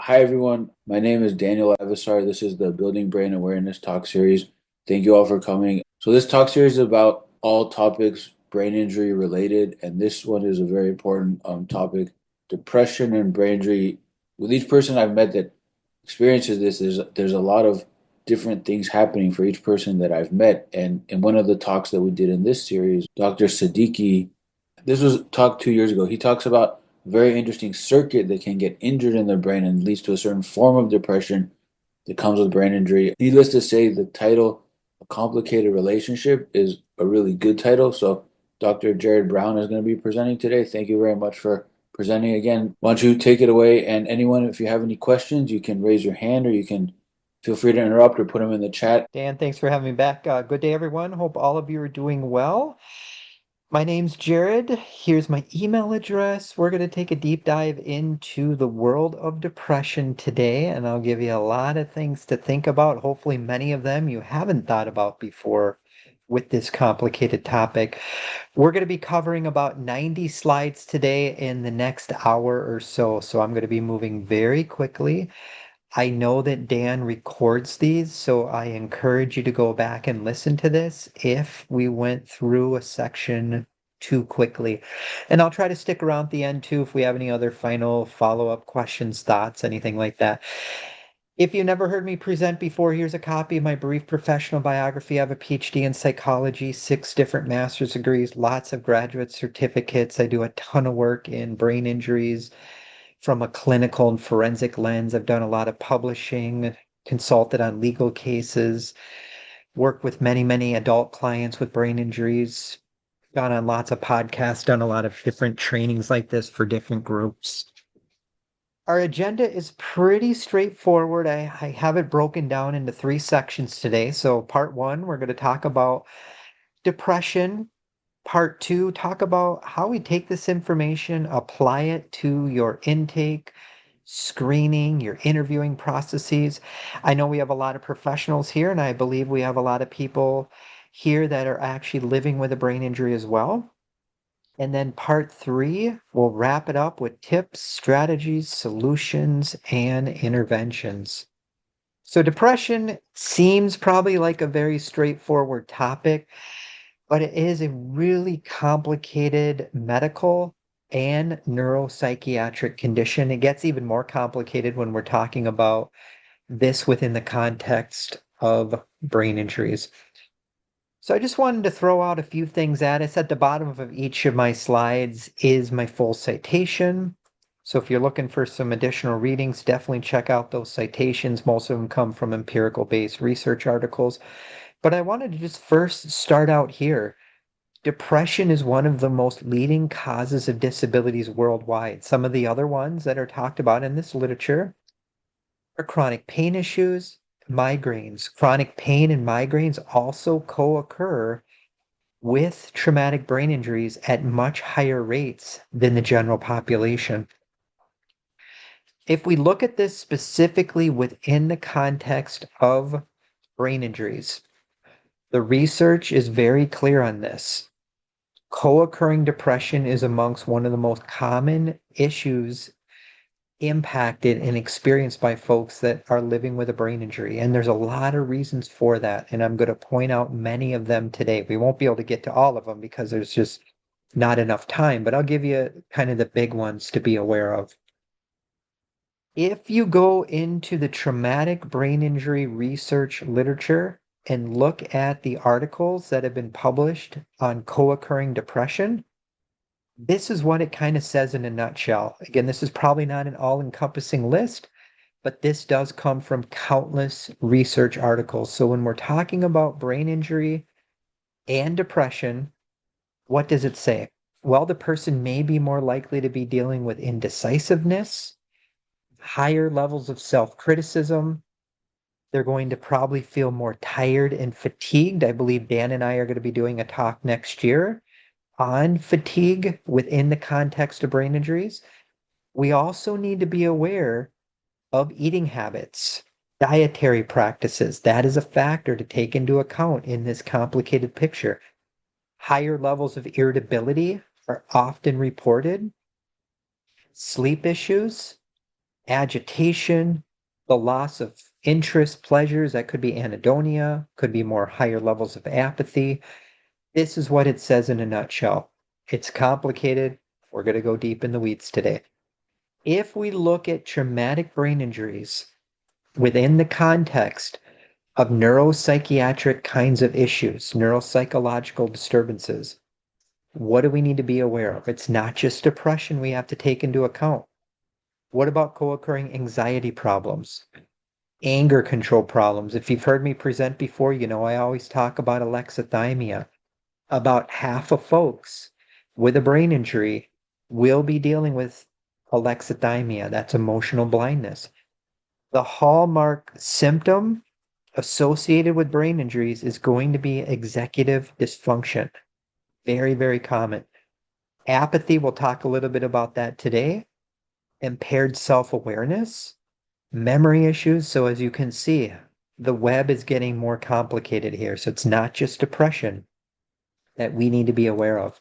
Hi, everyone. My name is Daniel Avisar. This is the Building Brain Awareness Talk Series. Thank you all for coming. So, this talk series is about all topics brain injury related, and this one is a very important topic depression and brain injury. With each person I've met that experiences this, there's a lot of different things happening for each person that I've met. And in one of the talks that we did in this series, Dr. Siddiqui, this was talked 2 years ago. He talks about a very interesting circuit that can get injured in their brain and leads to a certain form of depression that comes with brain injury. Needless to say, the title, A Complicated Relationship, is a really good title. So, Dr. Jerrod Brown is going to be presenting today. Thank you very much for presenting again. Why don't you take it away? And anyone, if you have any questions, you can raise your hand or you can feel free to interrupt or put them in the chat. Dan, thanks for having me back. Good day, everyone. Hope all of you are doing well. My name's Jerrod. Here's my email address. We're going to take a deep dive into the world of depression today, and I'll give you a lot of things to think about. Hopefully, many of them you haven't thought about before with this complicated topic. We're going to be covering about 90 slides today in the next hour or so, so I'm going to be moving very quickly. I know that Dan records these, so I encourage you to go back and listen to this if we went through a section too quickly. And I'll try to stick around at the end too if we have any other final follow-up questions, thoughts, anything like that. If you never heard me present before, here's a copy of my brief professional biography. I have a PhD in psychology, 6 different master's degrees, lots of graduate certificates. I do a ton of work in brain injuries from a clinical and forensic lens. I've done a lot of publishing, consulted on legal cases, worked with many, many adult clients with brain injuries, gone on lots of podcasts, done a lot of different trainings like this for different groups. Our agenda is pretty straightforward. I have it broken down into 3 sections today. So, part one, we're going to talk about depression. Part two, talk about how we take this information, apply it to your intake, screening, your interviewing processes. I know we have a lot of professionals here, and I believe we have a lot of people here that are actually living with a brain injury as well. And then part three, we'll wrap it up with tips, strategies, solutions, and interventions. So, depression seems probably like a very straightforward topic, but it is a really complicated medical and neuropsychiatric condition. It gets even more complicated when we're talking about this within the context of brain injuries. So I just wanted to throw out a few things at us. At the bottom of each of my slides is my full citation. So if you're looking for some additional readings, definitely check out those citations. Most of them come from empirical-based research articles. But I wanted to just first start out here. Depression is one of the most leading causes of disabilities worldwide. Some of the other ones that are talked about in this literature are chronic pain issues, migraines. Chronic pain and migraines also co-occur with traumatic brain injuries at much higher rates than the general population. If we look at this specifically within the context of brain injuries, the research is very clear on this. Co-occurring depression is amongst one of the most common issues impacted and experienced by folks that are living with a brain injury. And there's a lot of reasons for that. And I'm going to point out many of them today. We won't be able to get to all of them because there's just not enough time, but I'll give you kind of the big ones to be aware of. If you go into the traumatic brain injury research literature and look at the articles that have been published on co-occurring depression, this is what it kind of says in a nutshell. Again, this is probably not an all-encompassing list, but this does come from countless research articles. So when we're talking about brain injury and depression, what does it say? Well, the person may be more likely to be dealing with indecisiveness, higher levels of self-criticism. They're going to probably feel more tired and fatigued. I believe Dan and I are going to be doing a talk next year on fatigue within the context of brain injuries. We also need to be aware of eating habits, dietary practices. That is a factor to take into account in this complicated picture. Higher levels of irritability are often reported. Sleep issues, agitation, the loss of interest, pleasures. That could be anhedonia, could be more higher levels of apathy. This is what it says in a nutshell. It's complicated. We're going to go deep in the weeds today. If we look at traumatic brain injuries within the context of neuropsychiatric kinds of issues, neuropsychological disturbances, what do we need to be aware of? It's not just depression we have to take into account. What about co-occurring anxiety problems, anger control problems? If you've heard me present before, you know I always talk about alexithymia. About half of folks with a brain injury will be dealing with alexithymia. That's emotional blindness. The hallmark symptom associated with brain injuries is going to be executive dysfunction. Very, very common. Apathy, we'll talk a little bit about that today. Impaired self-awareness, memory issues. So as you can see, the web is getting more complicated here. So it's not just depression that we need to be aware of.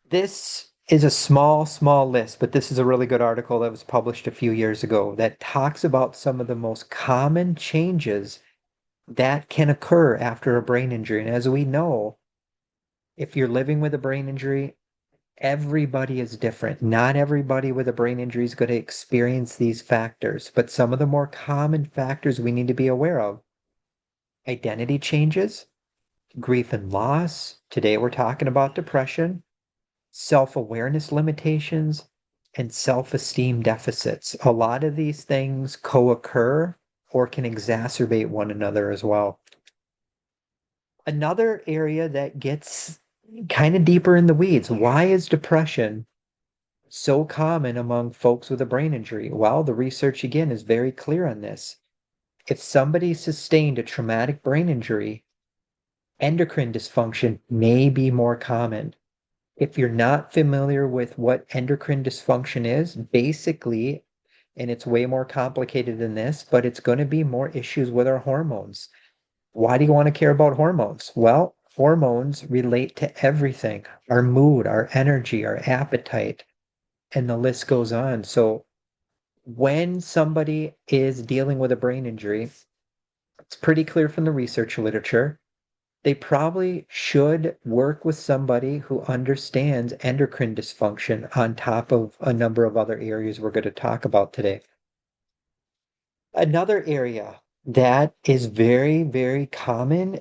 This is a small, small list, but this is a really good article that was published a few years ago that talks about some of the most common changes that can occur after a brain injury. And as we know, if you're living with a brain injury, everybody is different. Not everybody with a brain injury is going to experience these factors, but some of the more common factors we need to be aware of: identity changes, grief and loss. Today we're talking about depression, self-awareness limitations, and self-esteem deficits. A lot of these things co-occur or can exacerbate one another as well. Another area that gets kind of deeper in the weeds. Why is depression so common among folks with a brain injury? Well, the research again is very clear on this. If somebody sustained a traumatic brain injury, endocrine dysfunction may be more common. If you're not familiar with what endocrine dysfunction is, basically, and it's way more complicated than this, but it's going to be more issues with our hormones. Why do you want to care about hormones? Well, hormones relate to everything: our mood, our energy, our appetite, and the list goes on. So when somebody is dealing with a brain injury, it's pretty clear from the research literature, they probably should work with somebody who understands endocrine dysfunction on top of a number of other areas we're going to talk about today. Another area that is very, very common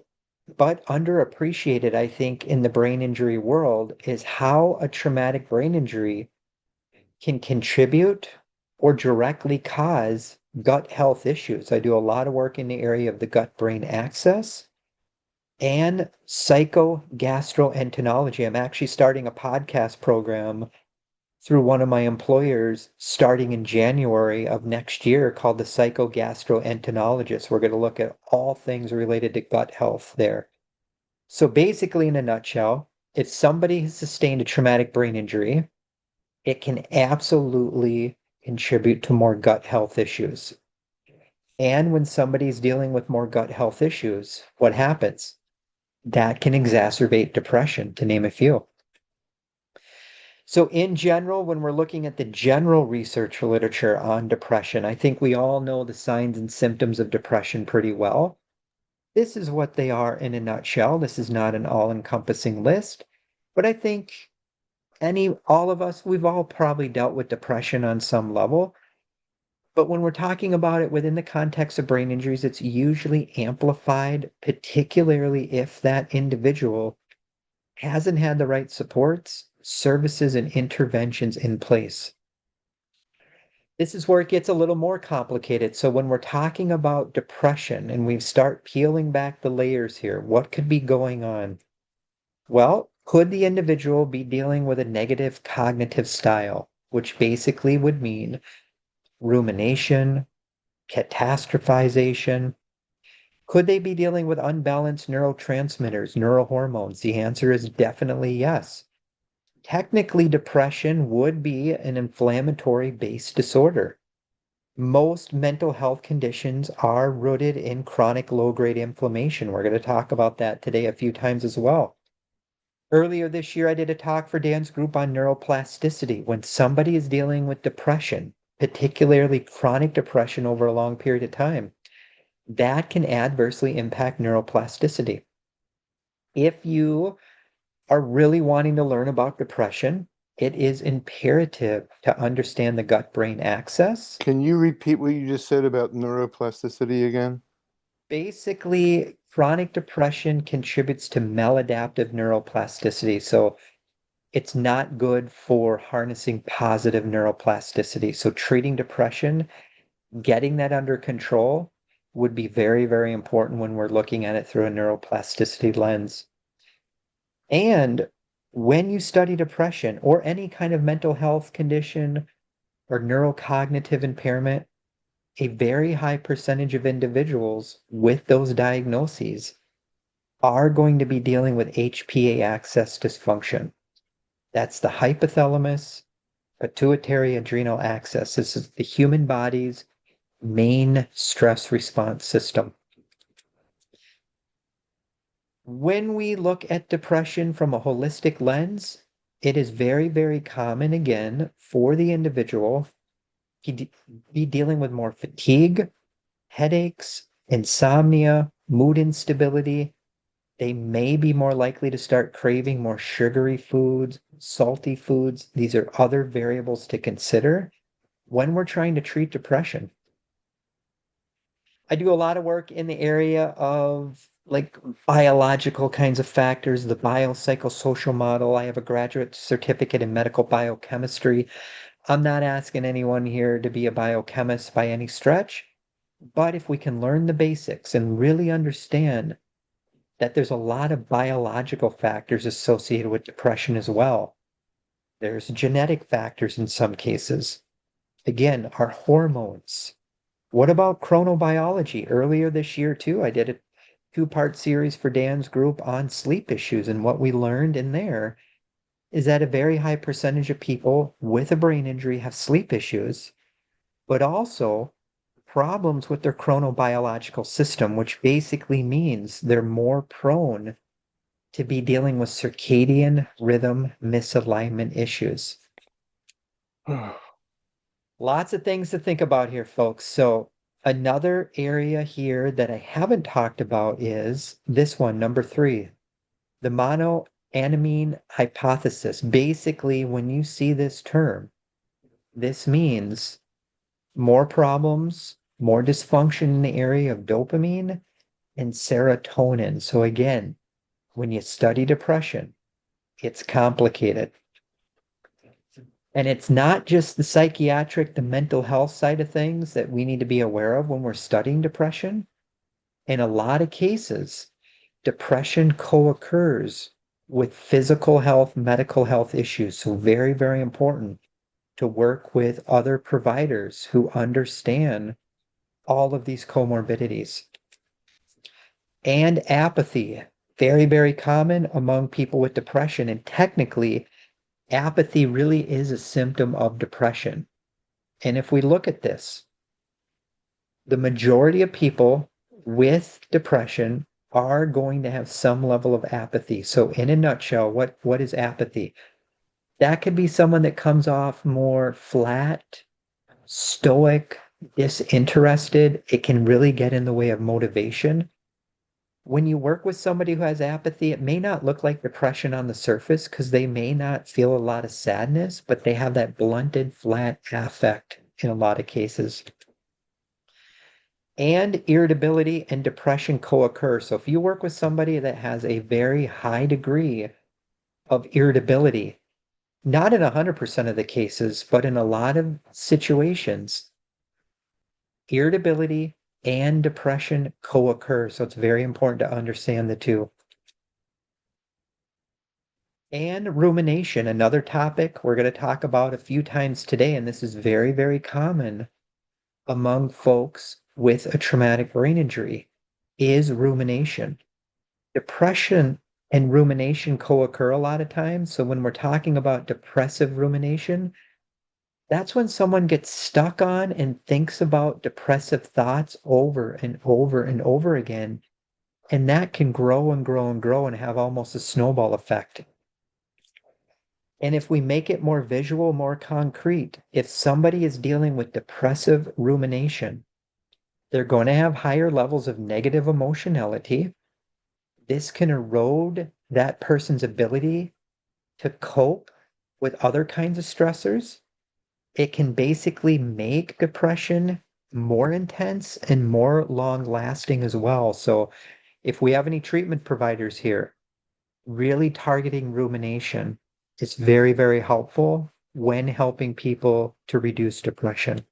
but underappreciated, I think, in the brain injury world is how a traumatic brain injury can contribute or directly cause gut health issues. I do a lot of work in the area of the gut-brain axis and psychogastroenterology. I'm actually starting a podcast program through one of my employers starting in January of next year called the Psychogastroenterologist. We're going to look at all things related to gut health there. So basically, in a nutshell, if somebody has sustained a traumatic brain injury, it can absolutely contribute to more gut health issues. And when somebody's dealing with more gut health issues, what happens? That can exacerbate depression, to name a few. So in general, when we're looking at the general research literature on depression, I think we all know the signs and symptoms of depression pretty well. This is what they are in a nutshell. This is not an all-encompassing list, but I think all of us, we've all probably dealt with depression on some level. But when we're talking about it within the context of brain injuries, it's usually amplified, particularly if that individual hasn't had the right supports, services, and interventions in place. This is where it gets a little more complicated. So when we're talking about depression and we start peeling back the layers here, what could be going on? Well, could the individual be dealing with a negative cognitive style, which basically would mean rumination, catastrophization? Could they be dealing with unbalanced neurotransmitters, neurohormones? The answer is definitely yes. Technically, depression would be an inflammatory based disorder. Most mental health conditions are rooted in chronic low grade inflammation. We're going to talk about that today a few times as well. Earlier this year, I did a talk for Dan's group on neuroplasticity. When somebody is dealing with depression, particularly chronic depression over a long period of time, that can adversely impact neuroplasticity. If you are really wanting to learn about depression, it is imperative to understand the gut-brain axis. Can you repeat what you just said about neuroplasticity again? Basically, chronic depression contributes to maladaptive neuroplasticity. So it's not good for harnessing positive neuroplasticity. So treating depression, getting that under control would be very, very important when we're looking at it through a neuroplasticity lens. And when you study depression or any kind of mental health condition or neurocognitive impairment, a very high percentage of individuals with those diagnoses are going to be dealing with HPA axis dysfunction. That's the hypothalamus pituitary adrenal axis. This is the human body's main stress response system. When we look at depression from a holistic lens, it is very, very common, again, for the individual to be dealing with more fatigue, headaches, insomnia, mood instability. They may be more likely to start craving more sugary foods, salty foods. These are other variables to consider when we're trying to treat depression. I do a lot of work in the area of like biological kinds of factors, the biopsychosocial model. I have a graduate certificate in medical biochemistry. I'm not asking anyone here to be a biochemist by any stretch, but if we can learn the basics and really understand that there's a lot of biological factors associated with depression as well. There's genetic factors in some cases. Again, our hormones. What about chronobiology? Earlier this year, too, I did a two-part series for Dan's group on sleep issues. And what we learned in there is that a very high percentage of people with a brain injury have sleep issues, but also problems with their chronobiological system, which basically means they're more prone to be dealing with circadian rhythm misalignment issues. Lots of things to think about here, folks. So another area here that I haven't talked about is this one, number 3, the monoamine hypothesis. Basically, when you see this term, this means more problems, more dysfunction in the area of dopamine and serotonin. So again, when you study depression, it's complicated. And it's not just the psychiatric, the mental health side of things that we need to be aware of when we're studying depression. In a lot of cases, depression co-occurs with physical health, medical health issues. So very, very important to work with other providers who understand all of these comorbidities. And apathy, very, very common among people with depression. And technically, apathy really is a symptom of depression. And if we look at this, the majority of people with depression are going to have some level of apathy. So in a nutshell, what is apathy? That could be someone that comes off more flat, stoic, disinterested. It can really get in the way of motivation. When you work with somebody who has apathy, it may not look like depression on the surface because they may not feel a lot of sadness, but they have that blunted, flat affect in a lot of cases. And irritability and depression co-occur. So if you work with somebody that has a very high degree of irritability, not in 100% of the cases, but in a lot of situations, irritability and depression co-occur. So it's very important to understand the two. And rumination, another topic we're going to talk about a few times today, and this is very, very common among folks with a traumatic brain injury, is rumination. Depression and rumination co-occur a lot of times. So when we're talking about depressive rumination, that's when someone gets stuck on and thinks about depressive thoughts over and over and over again. And that can grow and grow and grow and have almost a snowball effect. And if we make it more visual, more concrete, if somebody is dealing with depressive rumination, they're going to have higher levels of negative emotionality. This can erode that person's ability to cope with other kinds of stressors. It can basically make depression more intense and more long lasting as well. So, if we have any treatment providers here, really targeting rumination is very, very helpful when helping people to reduce depression.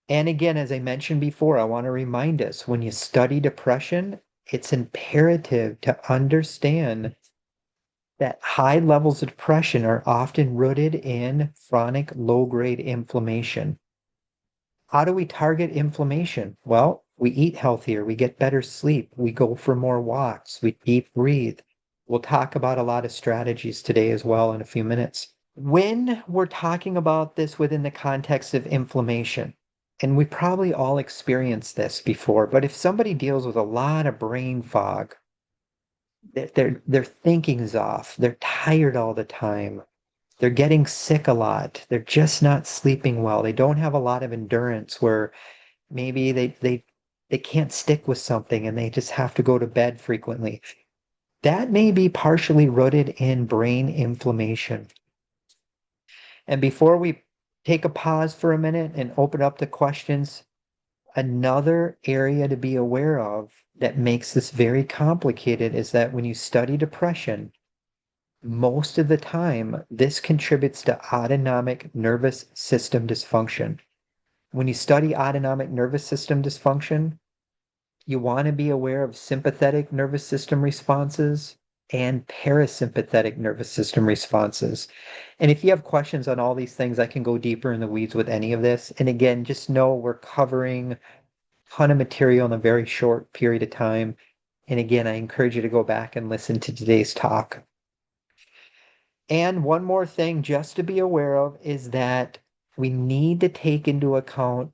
And again, as I mentioned before, I want to remind us when you study depression, it's imperative to understand that high levels of depression are often rooted in chronic low-grade inflammation. How do we target inflammation? Well, we eat healthier, we get better sleep, we go for more walks, we deep breathe. We'll talk about a lot of strategies today as well in a few minutes. When we're talking about this within the context of inflammation, and we probably all experienced this before, but if somebody deals with a lot of brain fog, their thinking is off, they're tired all the time, they're getting sick a lot, they're just not sleeping well, they don't have a lot of endurance where maybe they can't stick with something and they just have to go to bed frequently. That may be partially rooted in brain inflammation. And before we take a pause for a minute and open up the questions, another area to be aware of that makes this very complicated is that when you study depression, most of the time, this contributes to autonomic nervous system dysfunction. When you study autonomic nervous system dysfunction, you want to be aware of sympathetic nervous system responses and parasympathetic nervous system responses. And if you have questions on all these things, I can go deeper in the weeds with any of this. And again, just know we're covering a ton of material in a very short period of time. And again, I encourage you to go back and listen to today's talk. And one more thing just to be aware of is that we need to take into account,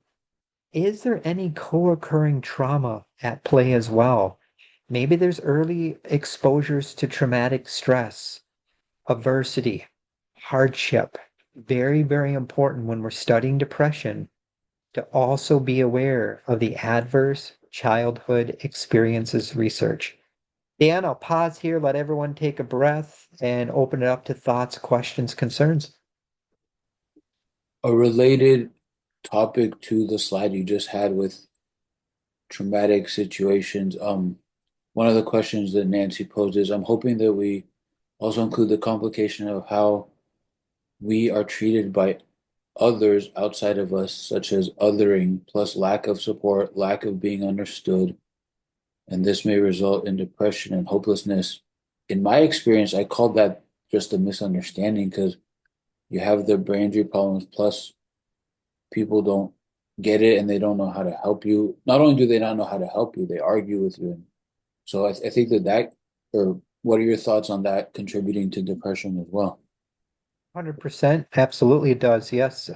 is there any co-occurring trauma at play as well? Maybe there's early exposures to traumatic stress, adversity, hardship. Very, very important when we're studying depression to also be aware of the adverse childhood experiences research. Dan, I'll pause here, let everyone take a breath, and open it up to thoughts, questions, concerns. A related topic to the slide you just had with traumatic situations. One of the questions that Nancy posed is, I'm hoping that we also include the complication of how we are treated by others outside of us, such as othering, plus lack of support, lack of being understood, and this may result in depression and hopelessness. In my experience, I call that just a misunderstanding because you have the brain injury problems, plus people don't get it and they don't know how to help you. Not only do they not know how to help you, they argue with you. So I think or what are your thoughts on that contributing to depression as well? 100%. Absolutely it does. Yes.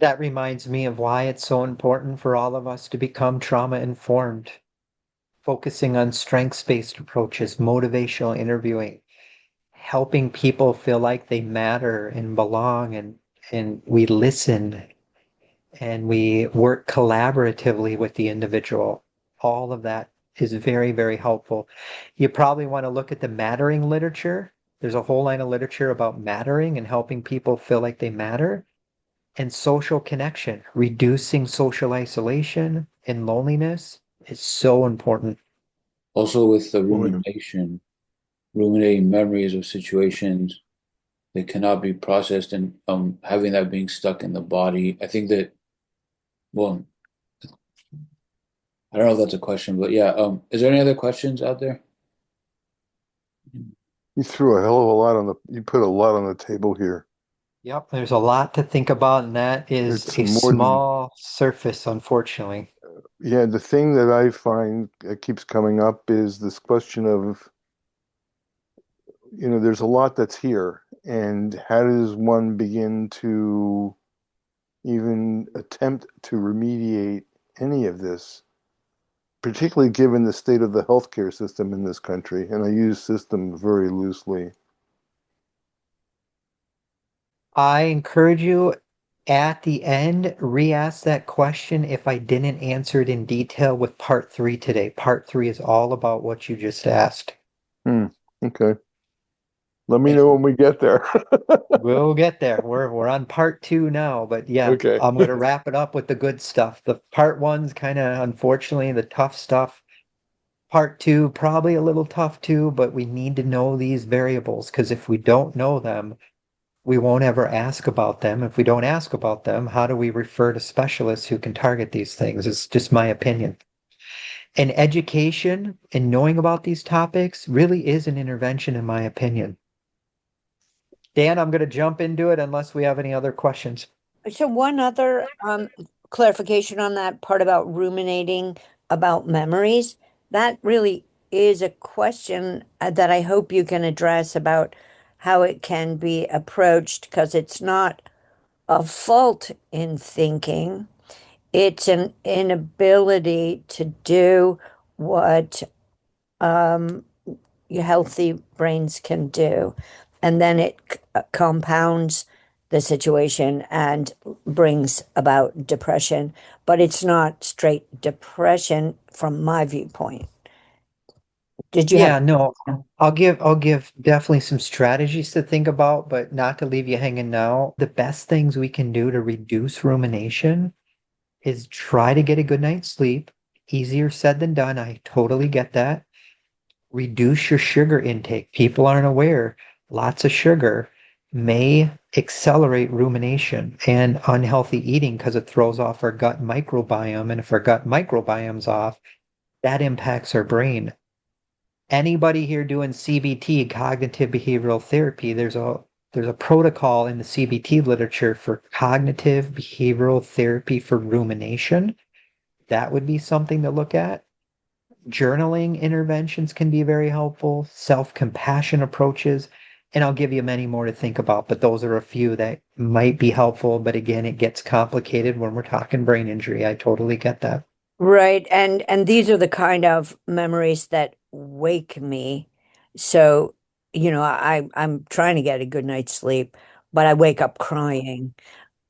That reminds me of why it's so important for all of us to become trauma informed, focusing on strengths-based approaches, motivational interviewing, helping people feel like they matter and belong and we listen and we work collaboratively with the individual. All of that is very, very helpful. You probably want to look at the mattering literature. There's a whole line of literature about mattering and helping people feel like they matter. And social connection, reducing social isolation and loneliness is so important. Also with the Oh, yeah. ruminating memories of situations that cannot be processed and having that being stuck in the body. I think that, well, I don't know if that's a question, but yeah, is there any other questions out there? You threw a hell of a lot you put a lot on the table here. Yep, there's a lot to think about, and that is It's a more than, small surface, unfortunately. yeah, the thing that I find keeps coming up is this question of, there's a lot that's here. And how does one begin to even attempt to remediate any of this, particularly given the state of the healthcare system in this country? And I use system very loosely. I encourage you at the end, re-ask that question if I didn't answer it in detail with part three today. Part three is all about what you just asked. Hmm. Okay. Let me know when we get there. We'll get there. We're on part two now, but yeah, Okay. I'm gonna wrap it up with the good stuff. The part one's kind of unfortunately the tough stuff. Part two, probably a little tough too, but we need to know these variables because if we don't know them, we won't ever ask about them. If we don't ask about them, how do we refer to specialists who can target these things? It's just my opinion. And education and knowing about these topics really is an intervention, in my opinion. Dan, I'm going to jump into it unless we have any other questions. So one other clarification on that part about ruminating about memories. That really is a question that I hope you can address about how it can be approached because it's not a fault in thinking. It's an inability to do what your healthy brains can do. And then it compounds the situation and brings about depression. But it's not straight depression from my viewpoint. Did you have? Yeah, no, I'll give definitely some strategies to think about, but not to leave you hanging now. The best things we can do to reduce rumination is try to get a good night's sleep. Easier said than done. I totally get that. Reduce your sugar intake. People aren't aware. Lots of sugar may accelerate rumination and unhealthy eating because it throws off our gut microbiome. And if our gut microbiome's off, that impacts our brain. Anybody here doing CBT, cognitive behavioral therapy, there's a protocol in the CBT literature for cognitive behavioral therapy for rumination. That would be something to look at. Journaling interventions can be very helpful, self-compassion approaches, and I'll give you many more to think about, but those are a few that might be helpful. But again, it gets complicated when we're talking brain injury. I totally get that. Right. And these are the kind of memories that wake me. So, I'm trying to get a good night's sleep, but I wake up crying.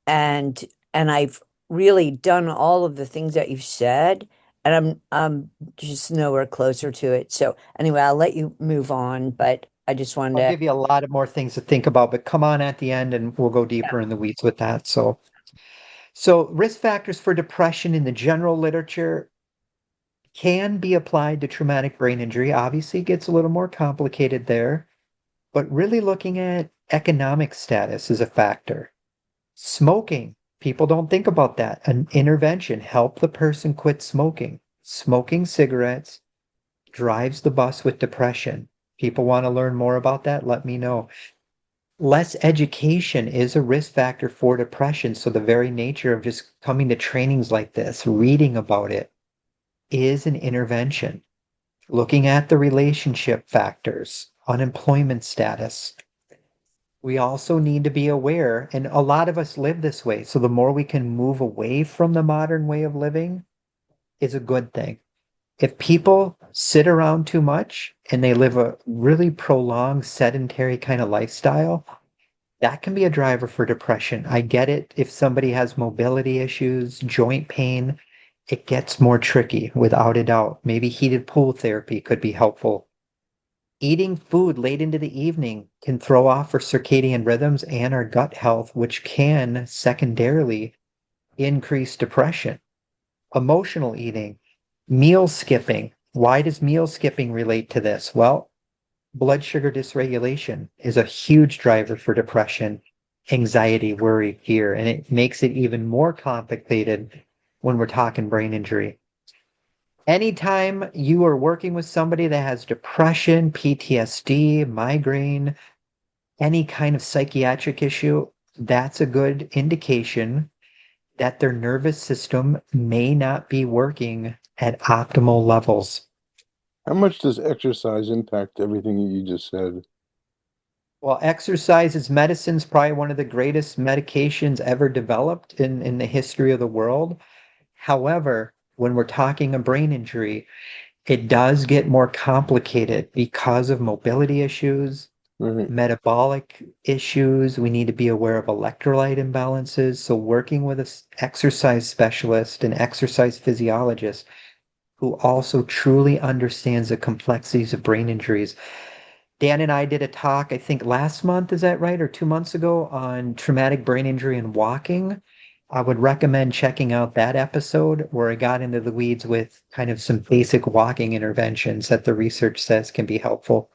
and and I've really done all of the things that you've said, and I'm just nowhere closer to it. So anyway, I'll let you move on, but I just wanted I'll to. give you a lot of more things to think about, but come on at the end and we'll go deeper in the weeds with that. So risk factors for depression in the general literature can be applied to traumatic brain injury. Obviously, it gets a little more complicated there, but really looking at economic status is a factor. Smoking, people don't think about that. An intervention, help the person quit smoking. Smoking cigarettes drives the bus with depression. People want to learn more about that? Let me know. Less education is a risk factor for depression. So the very nature of just coming to trainings like this, reading about it, is an intervention. Looking at the relationship factors, unemployment status. We also need to be aware, and a lot of us live this way. So the more we can move away from the modern way of living is a good thing. If people sit around too much and they live a really prolonged sedentary kind of lifestyle, that can be a driver for depression. I get it. If somebody has mobility issues, joint pain, it gets more tricky without a doubt. Maybe heated pool therapy could be helpful. Eating food late into the evening can throw off our circadian rhythms and our gut health, which can secondarily increase depression. Emotional eating, meal skipping. Why does meal skipping relate to this? Well, blood sugar dysregulation is a huge driver for depression, anxiety, worry, fear, and it makes it even more complicated when we're talking brain injury. Anytime you are working with somebody that has depression, PTSD, migraine, any kind of psychiatric issue, that's a good indication that their nervous system may not be working at optimal levels. How much does exercise impact everything that you just said? Well, exercise is medicine's probably one of the greatest medications ever developed in the history of the world. However, when we're talking a brain injury, it does get more complicated because of mobility issues, metabolic issues. We need to be aware of electrolyte imbalances. So working with an exercise specialist and exercise physiologist who also truly understands the complexities of brain injuries. Dan and I did a talk, I think last month, is that right? Or 2 months ago, on traumatic brain injury and walking. I would recommend checking out that episode where I got into the weeds with kind of some basic walking interventions that the research says can be helpful.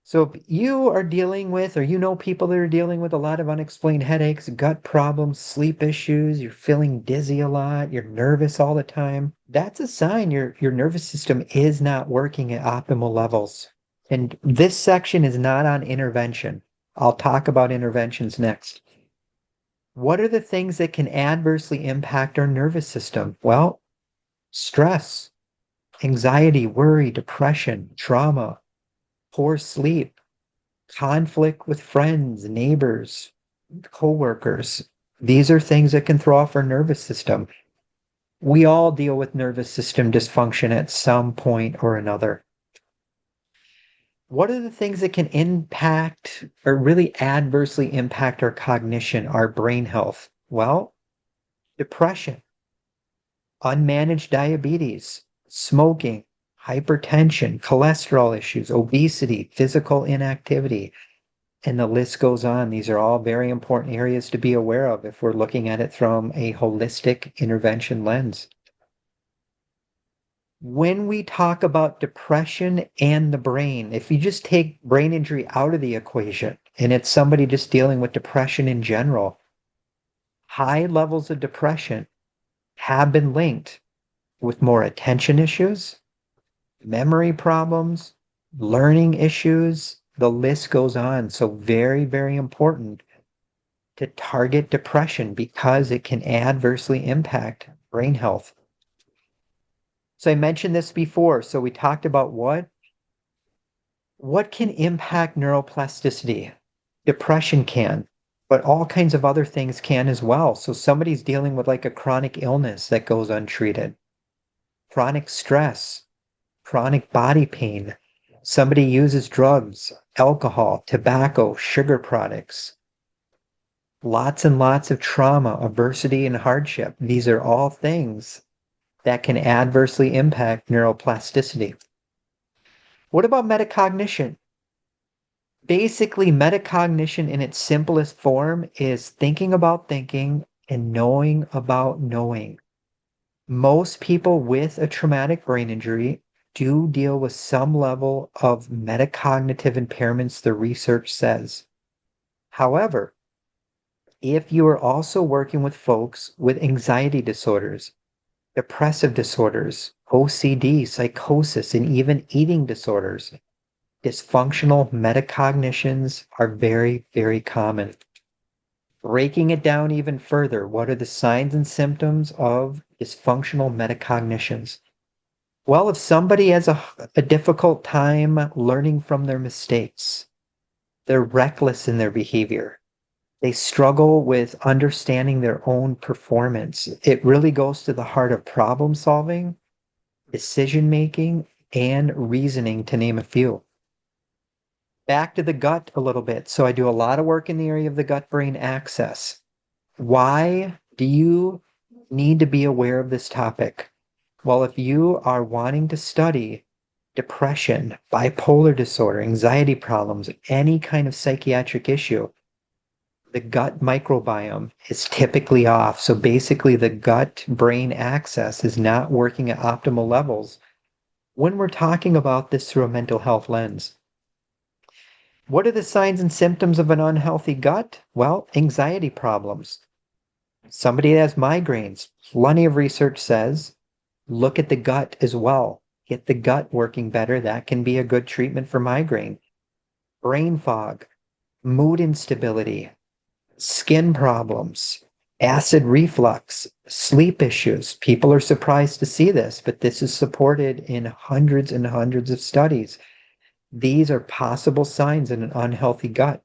So if you are dealing with, or you know people that are dealing with a lot of unexplained headaches, gut problems, sleep issues, you're feeling dizzy a lot, you're nervous all the time, that's a sign your nervous system is not working at optimal levels. And this section is not on intervention. I'll talk about interventions next. What are the things that can adversely impact our nervous system? Well, stress, anxiety, worry, depression, trauma, poor sleep, conflict with friends, neighbors, coworkers. These are things that can throw off our nervous system. We all deal with nervous system dysfunction at some point or another. What are the things that can impact or really adversely impact our cognition, our brain health? Well, depression, unmanaged diabetes, smoking, hypertension, cholesterol issues, obesity, physical inactivity, and the list goes on. These are all very important areas to be aware of if we're looking at it from a holistic intervention lens. When we talk about depression and the brain, if you just take brain injury out of the equation and it's somebody just dealing with depression in general, high levels of depression have been linked with more attention issues, memory problems, learning issues. The list goes on. So very, very important to target depression because it can adversely impact brain health. So I mentioned this before. So we talked about what can impact neuroplasticity. Depression can, but all kinds of other things can as well. So somebody's dealing with like a chronic illness that goes untreated, chronic stress, chronic body pain. Somebody uses drugs, alcohol, tobacco, sugar products, lots and lots of trauma, adversity, and hardship. These are all things that can adversely impact neuroplasticity. What about metacognition? Basically, metacognition in its simplest form is thinking about thinking and knowing about knowing. Most people with a traumatic brain injury do deal with some level of metacognitive impairments, the research says. However, if you are also working with folks with anxiety disorders, depressive disorders, OCD, psychosis, and even eating disorders, dysfunctional metacognitions are very, very common. Breaking it down even further, what are the signs and symptoms of dysfunctional metacognitions? Well, if somebody has a difficult time learning from their mistakes, they're reckless in their behavior, they struggle with understanding their own performance. It really goes to the heart of problem solving, decision making, and reasoning, to name a few. Back to the gut a little bit. So I do a lot of work in the area of the gut-brain axis. Why do you need to be aware of this topic? Well, if you are wanting to study depression, bipolar disorder, anxiety problems, any kind of psychiatric issue, the gut microbiome is typically off. So basically, the gut-brain axis is not working at optimal levels when we're talking about this through a mental health lens. What are the signs and symptoms of an unhealthy gut? Well, anxiety problems. Somebody that has migraines, plenty of research says, look at the gut as well. Get the gut working better. That can be a good treatment for migraine. Brain fog, mood instability, skin problems, acid reflux, sleep issues. People are surprised to see this, but this is supported in hundreds and hundreds of studies. These are possible signs in an unhealthy gut.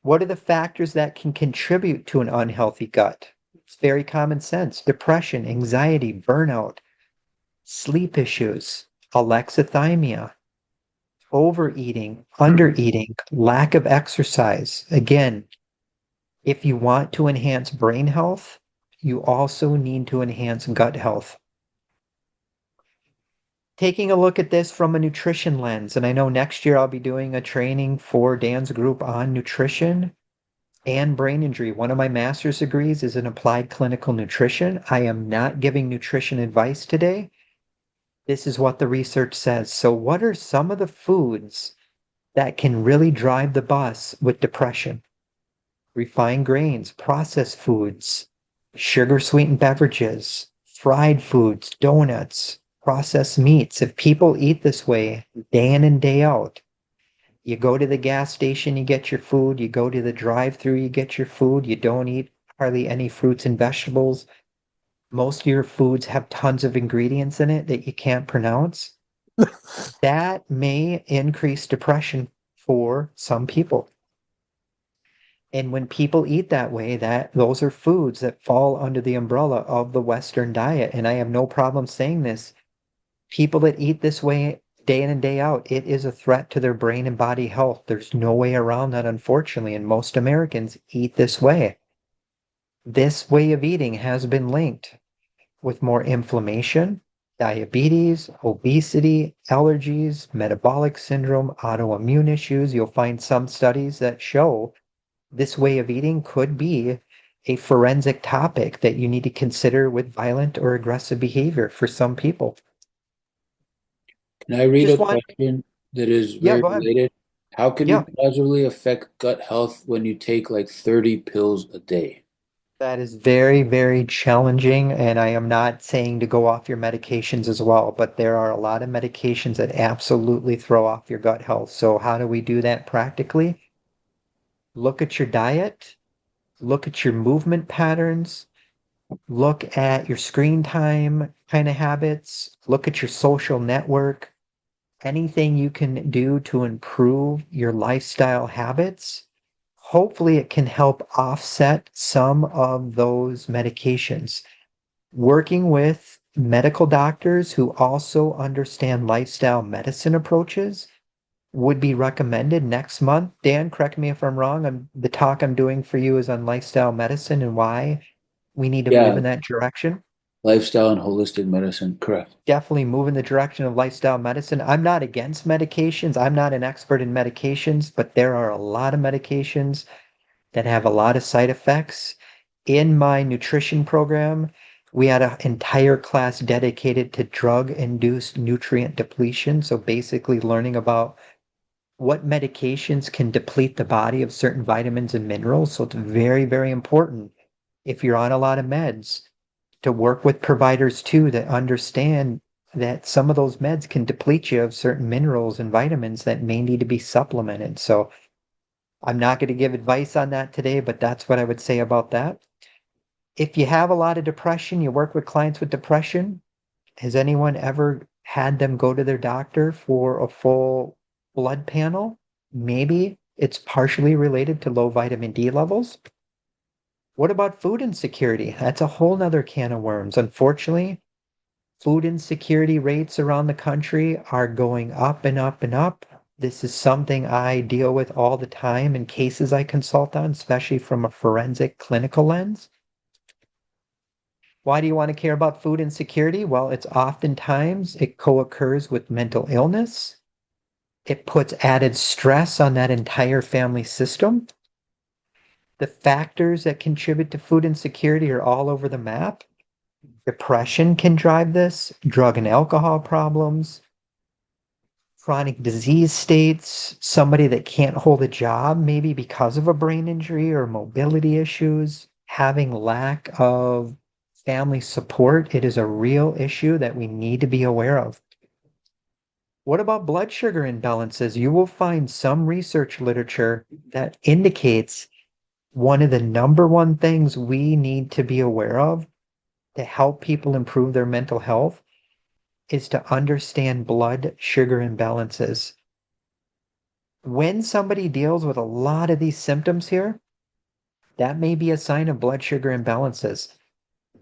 What are the factors that can contribute to an unhealthy gut? It's very common sense. Depression, anxiety, burnout, sleep issues, alexithymia, overeating, undereating, lack of exercise. Again, if you want to enhance brain health, you also need to enhance gut health. Taking a look at this from a nutrition lens, and I know next year I'll be doing a training for Dan's group on nutrition and brain injury. One of my master's degrees is in applied clinical nutrition. I am not giving nutrition advice today. This is what the research says. So, what are some of the foods that can really drive the bus with depression? Refined grains, processed foods, sugar sweetened beverages, fried foods, donuts, processed meats. If people eat this way day in and day out, you go to the gas station, you get your food, you go to the drive-through, you get your food, you don't eat hardly any fruits and vegetables. Most of your foods have tons of ingredients in it that you can't pronounce. That may increase depression for some people. And when people eat that way, that those are foods that fall under the umbrella of the Western diet. And I have no problem saying this. People that eat this way day in and day out, it is a threat to their brain and body health. There's no way around that, unfortunately. And most Americans eat this way. This way of eating has been linked with more inflammation, diabetes, obesity, allergies, metabolic syndrome, autoimmune issues. You'll find some studies that show this way of eating could be a forensic topic that you need to consider with violent or aggressive behavior for some people. Can I read a Just want, question that is yeah, very go ahead. related? How can you Yeah, positively affect gut health when you take like 30 pills a day? that is very, very challenging. And I am not saying to go off your medications as well, but there are a lot of medications that absolutely throw off your gut health. So, how do we do that practically? Look at your diet, look at your movement patterns, look at your screen time kind of habits, look at your social network, anything you can do to improve your lifestyle habits. Hopefully, it can help offset some of those medications. Working with medical doctors who also understand lifestyle medicine approaches would be recommended next month. Dan, correct me if I'm wrong. The talk I'm doing for you is on lifestyle medicine and why we need to move Yeah, in that direction. lifestyle and holistic medicine, correct. Definitely move in the direction of lifestyle medicine. I'm not against medications. I'm not an expert in medications, but there are a lot of medications that have a lot of side effects. In my nutrition program, we had an entire class dedicated to drug-induced nutrient depletion. So basically learning about what medications can deplete the body of certain vitamins and minerals. So it's very, very important if you're on a lot of meds to work with providers too that understand that some of those meds can deplete you of certain minerals and vitamins that may need to be supplemented. So I'm not going to give advice on that today, but that's what I would say about that. If you have a lot of depression, you work with clients with depression, has anyone ever had them go to their doctor for a full blood panel? Maybe it's partially related to low vitamin D levels. What about food insecurity? That's a whole nother can of worms. Unfortunately, food insecurity rates around the country are going up and up and up. This is something I deal with all the time in cases I consult on, especially from a forensic clinical lens. Why do you want to care about food insecurity? Well, it's oftentimes it co-occurs with mental illness. It puts added stress on that entire family system. The factors that contribute to food insecurity are all over the map. Depression can drive this, drug and alcohol problems, chronic disease states, somebody that can't hold a job, maybe because of a brain injury or mobility issues, having lack of family support. It is a real issue that we need to be aware of. What about blood sugar imbalances? You will find some research literature that indicates one of the number one things we need to be aware of to help people improve their mental health is to understand blood sugar imbalances. When somebody deals with a lot of these symptoms here, that may be a sign of blood sugar imbalances.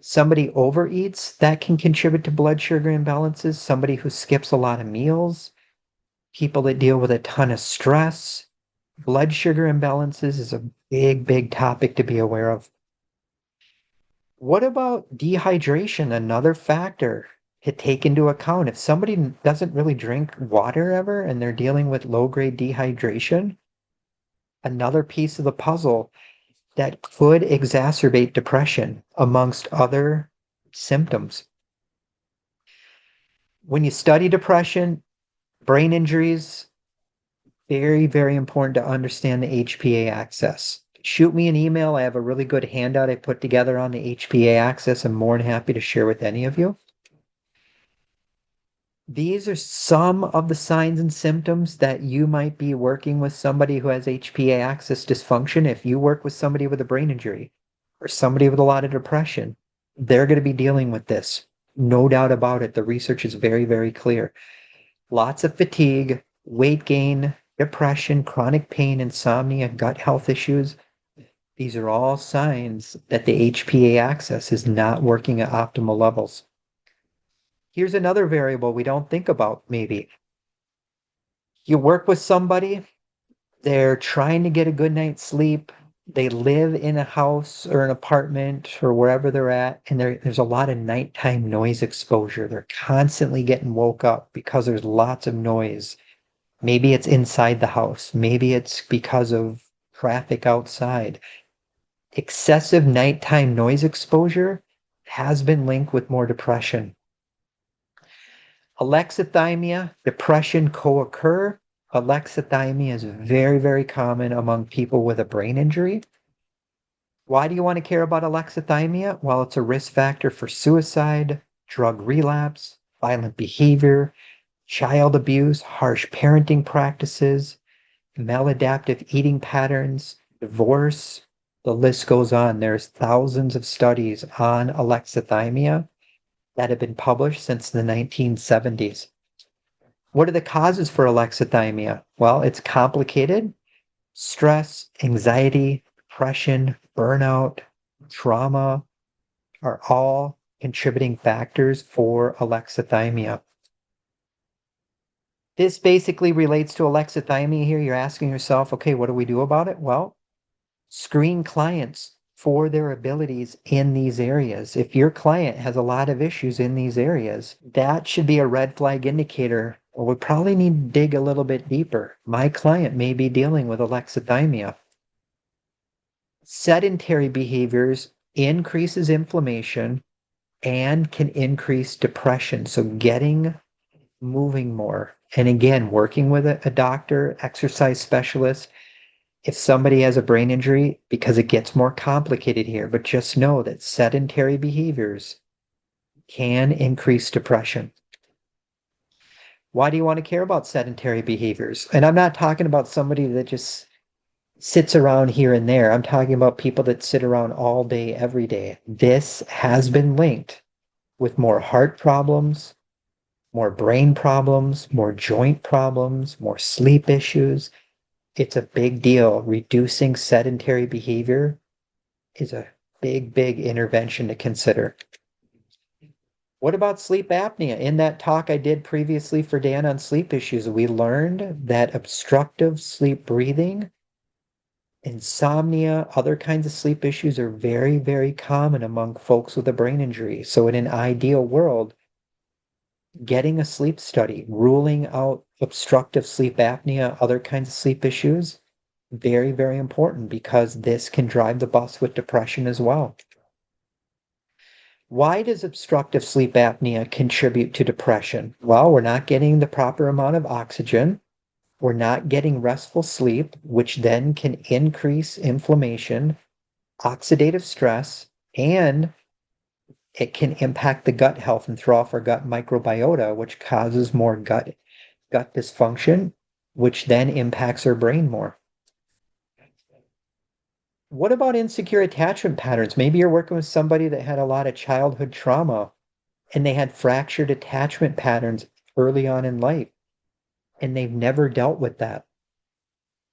Somebody overeats, that can contribute to blood sugar imbalances. Somebody who skips a lot of meals, people that deal with a ton of stress. Blood sugar imbalances is a big, big topic to be aware of. What about dehydration? Another factor to take into account. If somebody doesn't really drink water ever and they're dealing with low-grade dehydration, another piece of the puzzle that could exacerbate depression amongst other symptoms. When you study depression, brain injuries, very, very important to understand the HPA axis. Shoot me an email. I have a really good handout I put together on the HPA axis. I'm more than happy to share with any of you. These are some of the signs and symptoms that you might be working with somebody who has HPA axis dysfunction. If you work with somebody with a brain injury or somebody with a lot of depression, they're going to be dealing with this. No doubt about it. The research is very, very clear. Lots of fatigue, weight gain, depression, chronic pain, insomnia, gut health issues. These are all signs that the HPA axis is not working at optimal levels. Here's another variable we don't think about, maybe. You work with somebody, they're trying to get a good night's sleep. They live in a house or an apartment or wherever they're at, and there's a lot of nighttime noise exposure. They're constantly getting woke up because there's lots of noise. Maybe it's inside the house. Maybe it's because of traffic outside. Excessive nighttime noise exposure has been linked with more depression. Alexithymia, depression co-occur. Alexithymia is very, very common among people with a brain injury. Why do you want to care about alexithymia? Well, it's a risk factor for suicide, drug relapse, violent behavior, child abuse, harsh parenting practices, maladaptive eating patterns, divorce. The list goes on. There's thousands of studies on alexithymia that have been published since the 1970s. What are the causes for alexithymia? Well, it's complicated. Stress, anxiety, depression, burnout, trauma are all contributing factors for alexithymia. This basically relates to alexithymia here. You're asking yourself, okay, what do we do about it? Well, screen clients for their abilities in these areas. If your client has a lot of issues in these areas, that should be a red flag indicator. Well, we probably need to dig a little bit deeper. My client may be dealing with alexithymia. Sedentary behaviors increases inflammation and can increase depression. So getting moving more. And again, working with a doctor, exercise specialist, if somebody has a brain injury, because it gets more complicated here, but just know that sedentary behaviors can increase depression. Why do you want to care about sedentary behaviors? And I'm not talking about somebody that just sits around here and there. I'm talking about people that sit around all day, every day. This has been linked with more heart problems, more brain problems, more joint problems, more sleep issues. It's a big deal. Reducing sedentary behavior is a big, big intervention to consider. What about sleep apnea? In that talk I did previously for Dan on sleep issues, we learned that obstructive sleep breathing, insomnia, other kinds of sleep issues are very, very common among folks with a brain injury. So in an ideal world, getting a sleep study, ruling out obstructive sleep apnea, other kinds of sleep issues, very, very important because this can drive the bus with depression as well. Why does obstructive sleep apnea contribute to depression? Well, we're not getting the proper amount of oxygen. We're not getting restful sleep, which then can increase inflammation, oxidative stress, and it can impact the gut health and throw off our gut microbiota, which causes more gut dysfunction, which then impacts our brain more. What about insecure attachment patterns? Maybe you're working with somebody that had a lot of childhood trauma and they had fractured attachment patterns early on in life, and they've never dealt with that.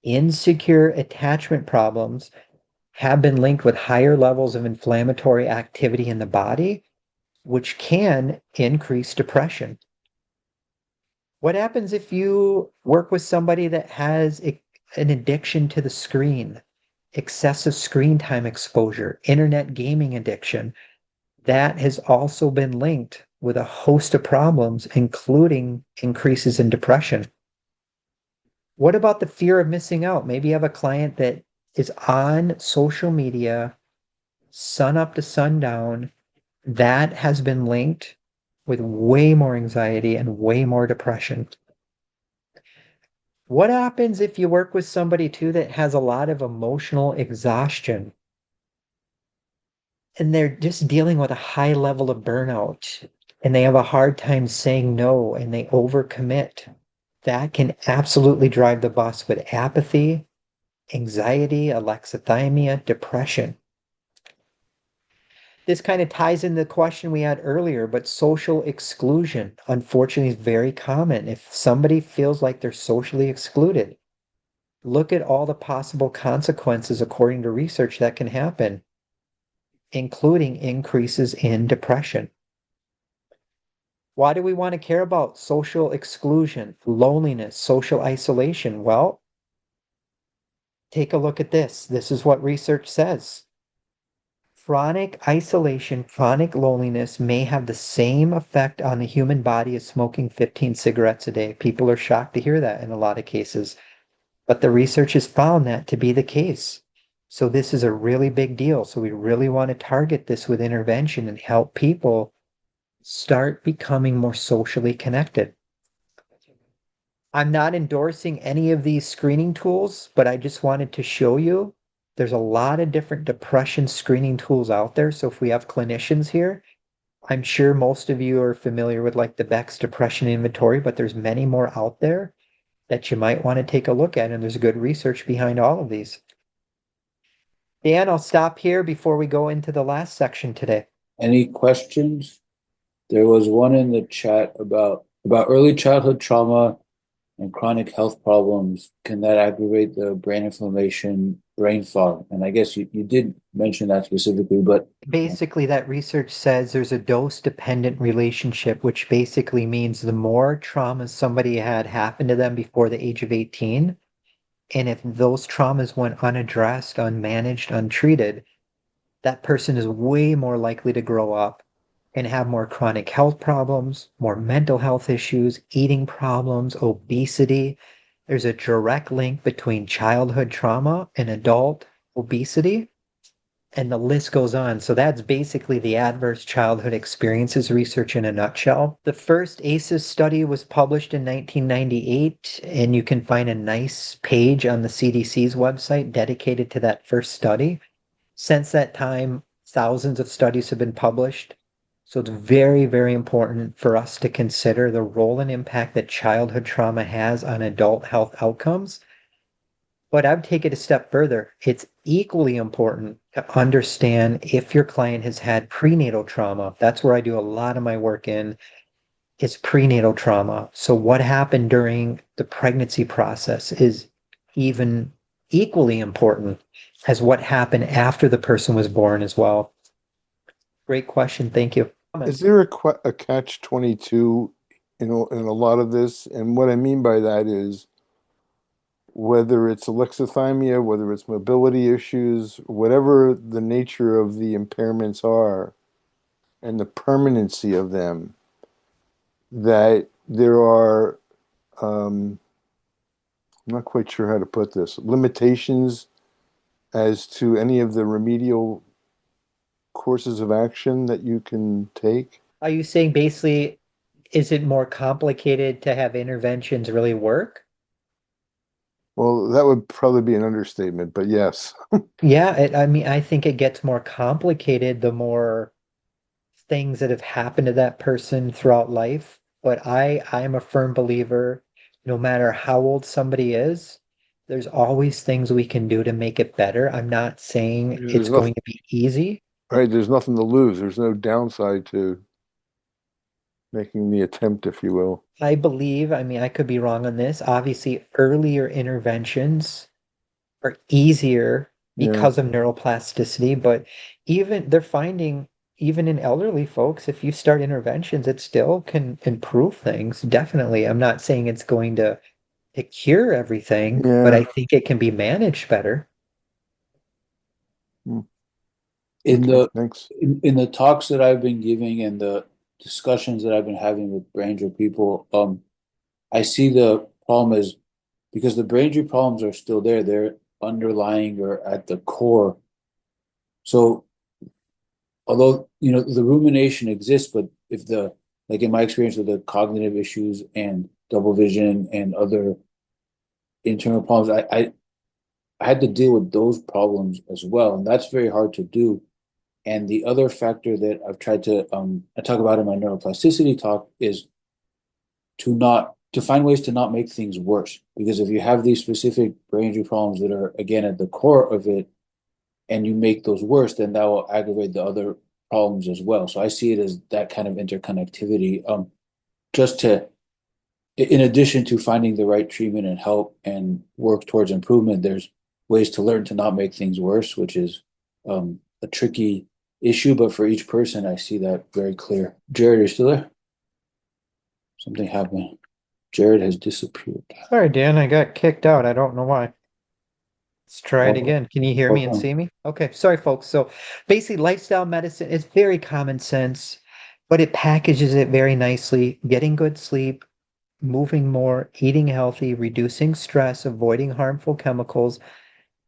Insecure attachment problems have been linked with higher levels of inflammatory activity in the body, which can increase depression. What happens if you work with somebody that has an addiction to the screen, excessive screen time exposure, internet gaming addiction? That has also been linked with a host of problems, including increases in depression. What about the fear of missing out? Maybe you have a client that is on social media sun up to sundown. That has been linked with way more anxiety and way more depression. What happens if you work with somebody too that has a lot of emotional exhaustion and they're just dealing with a high level of burnout and they have a hard time saying no and they overcommit? That can absolutely drive the bus with apathy, anxiety, alexithymia, depression. This kind of ties into the question we had earlier, but social exclusion, unfortunately, is very common. If somebody feels like they're socially excluded, look at all the possible consequences, according to research, that can happen, including increases in depression. Why do we want to care about social exclusion, loneliness, social isolation? Well, take a look at this. This is what research says. Chronic isolation, chronic loneliness may have the same effect on the human body as smoking 15 cigarettes a day. People are shocked to hear that in a lot of cases, but the research has found that to be the case. So this is a really big deal. So we really want to target this with intervention and help people start becoming more socially connected. I'm not endorsing any of these screening tools, but I just wanted to show you there's a lot of different depression screening tools out there. So if we have clinicians here, I'm sure most of you are familiar with like the Beck's depression inventory, but there's many more out there that you might want to take a look at. And there's good research behind all of these. Dan, I'll stop here before we go into the last section today. Any questions? There was one in the chat about early childhood trauma and chronic health problems. Can that aggravate the brain inflammation, brain fog? And I guess you did mention that specifically, but Basically, that research says there's a dose-dependent relationship, which basically means the more traumas somebody had happen to them before the age of 18, and if those traumas went unaddressed, unmanaged, untreated, that person is way more likely to grow up and have more chronic health problems, more mental health issues, eating problems, obesity. There's a direct link between childhood trauma and adult obesity, and the list goes on. So that's basically the adverse childhood experiences research in a nutshell. The first ACEs study was published in 1998, and you can find a nice page on the CDC's website dedicated to that first study. Since that time, thousands of studies have been published. So it's very, very important for us to consider the role and impact that childhood trauma has on adult health outcomes. But I would take it a step further. It's equally important to understand if your client has had prenatal trauma. That's where I do a lot of my work in, is prenatal trauma. So what happened during the pregnancy process is even equally important as what happened after the person was born as well. Great question. Thank you. Is there a catch-22 in a lot of this? And what I mean by that is whether it's alexithymia, whether it's mobility issues, whatever the nature of the impairments are and the permanency of them, that there are, I'm not quite sure how to put this, limitations as to any of the remedial courses of action that you can take? Are you saying basically, is it more complicated to have interventions really work? Well, that would probably be an understatement, but yes. Yeah, I mean, I think it gets more complicated the more things that have happened to that person throughout life. But I'm a firm believer, no matter how old somebody is, there's always things we can do to make it better. I'm not saying it's There's going nothing, to be easy. right? There's nothing to lose. There's no downside to making the attempt, if you will. I believe, I mean, I could be wrong on this. Obviously, earlier interventions are easier Yeah. because of neuroplasticity, but even they're finding even in elderly folks, if you start interventions, it still can improve things. Definitely. I'm not saying it's going to cure everything, but I Yeah. think it can be managed better. Mm, In okay, the thanks. in the talks that I've been giving and the discussions that I've been having with brain injury people, I see the problem as because the brain injury problems are still there, they're underlying or at the core. So although the rumination exists, but if the like in my experience with the cognitive issues and double vision and other internal problems, I had to deal with those problems as well, and that's very hard to do. And the other factor that I've tried to I talk about in my neuroplasticity talk is to find ways to not make things worse. Because if you have these specific brain injury problems that are again at the core of it, and you make those worse, then that will aggravate the other problems as well. So I see it as that kind of interconnectivity. Just to, in addition to finding the right treatment and help and work towards improvement, there's ways to learn to not make things worse, which is a tricky issue. But for each person, I see that very clear. Jerrod, are you still there? Something happened. Jerrod has disappeared. Sorry, Dan, I got kicked out. I don't know why. Let's try it Welcome. again. Can you hear me and Welcome. see me? Okay, sorry, folks. So basically, lifestyle medicine is very common sense, but it packages it very nicely. Getting good sleep, moving more, eating healthy, reducing stress, avoiding harmful chemicals,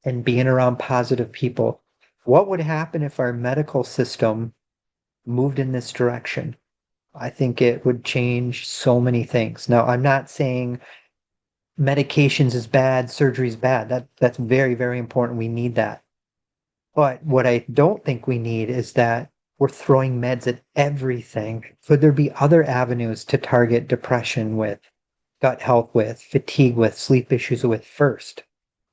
and being around positive people. What would happen if our medical system moved in this direction? I think it would change so many things. Now, I'm not saying medications is bad, surgery is bad. That's very, very important. We need that. But what I don't think we need is that we're throwing meds at everything. Could there be other avenues to target depression with, gut health with, fatigue with, sleep issues with first,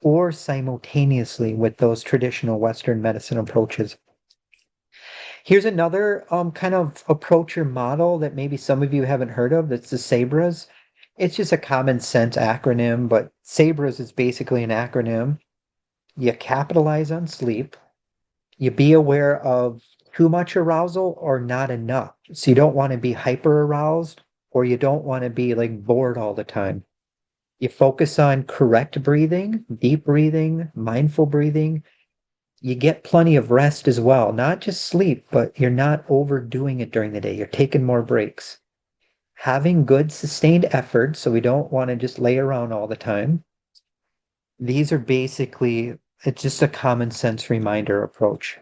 or simultaneously with those traditional Western medicine approaches? Here's another kind of approach or model that maybe some of you haven't heard of. That's the SABRAs. It's just a common sense acronym, but SABRAs is basically an acronym. You capitalize on sleep. You be aware of too much arousal or not enough. So you don't want to be hyper aroused or you don't want to be like bored all the time. You focus on correct breathing, deep breathing, mindful breathing. You get plenty of rest as well, not just sleep, but you're not overdoing it during the day. You're taking more breaks. Having good sustained effort, so we don't want to just lay around all the time. These are basically, it's just a common sense reminder approach.